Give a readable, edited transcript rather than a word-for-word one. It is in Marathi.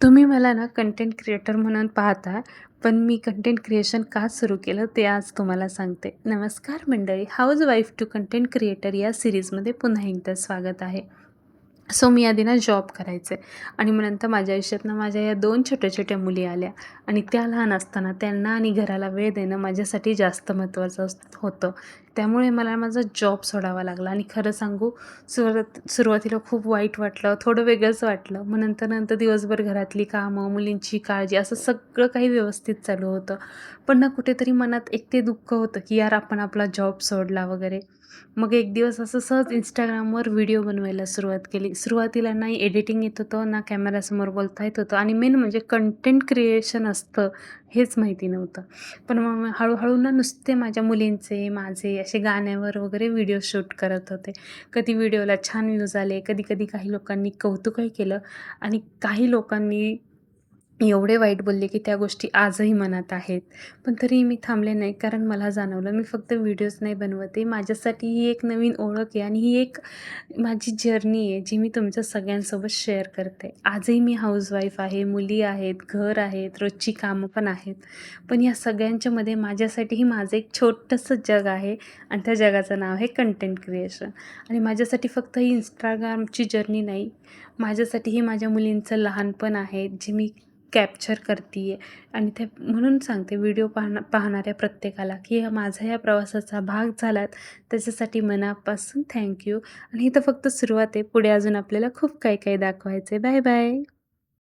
तुम्ही मला ना कंटेंट क्रिएटर म्हणून पाहता, पण मी कंटेंट क्रिएशन का सुरू केलं ते आज तुम्हाला सांगते. नमस्कार मंडळी, हाऊसवाईफ टू कंटेंट क्रिएटर या सीरीजमध्ये पुन्हा एकदा स्वागत आहे. मी आधी ना जॉब करायचे आणि मग नंतर माझ्या आयुष्यात ना माझ्या या 2 छोट्या-छोट्या मुली आल्या आणि त्या लहान असताना त्यांना आणि घराला वेळ देणं माझ्यासाठी जास्त महत्त्वाचं होतं. त्यामुळे मला माझा जॉब सोडावा लागला आणि खरं सांगू सुरुवातीला खूप वाईट वाटलं, थोडं वेगळंच वाटलं. मग नंतर दिवसभर घरातली कामं, मुलींची काळजी असं सगळं काही व्यवस्थित चालू होतं. पण ना कुठेतरी मनात एक ते दुःख होतं, की यार आपण आपला जॉब सोडला वगैरे. मग एक दिवस असं सहज Instagramवर व्हिडिओ बनवायला सुरुवात केली. सुरुवातीला नाही एडिटिंग येत होतं, ना कॅमेऱ्यासमोर बोलता येत होतं आणि मेन म्हणजे कंटेंट क्रिएशन असतं हेच माहिती नव्हतं. पण मग हळू ना नुसते माझ्या मुलींचे, माझे असे गाण्यावर वगैरे व्हिडिओ शूट करत होते. कधी व्हिडिओला छान व्ह्यूज आले, कधी-कधी काही लोकांनी कौतुकही केलं आणि काही लोकांनी एवढे वाईट बोलले, की त्या गोष्टी आजही मनात आहेत. पण तरीही मी थांबले नाही, कारण मला जाणवलं मी फक्त व्हिडिओज नाही बनवत आहे. माझ्यासाठी ही एक नवीन ओळख आहे आणि ही एक माझी जर्नी आहे, जी मी तुमच्या सगळ्यांसोबत शेअर करते. आजही मी हाऊसवाईफ आहे, मुली आहेत, घर आहेत, रोजची कामं पण आहेत. पण या सगळ्यांच्यामध्ये माझ्यासाठीही माझं एक छोटंसं जग आहे आणि त्या जगाचं नाव आहे कंटेंट क्रिएशन. आणि माझ्यासाठी फक्त ही Instagramची जर्नी नाही, माझ्यासाठीही माझ्या मुलींचं लहानपण आहे, जे मी कॅप्चर करते आहे आणि ते म्हणून सांगते व्हिडिओ पाहणाऱ्या प्रत्येकाला, की माझा या प्रवासाचा भाग झालात त्याच्यासाठी मनापासून थँक यू. आणि ही तर फक्त सुरुवात आहे. पुढे अजून आपल्याला खूप काही काही दाखवायचं आहे. Bye bye.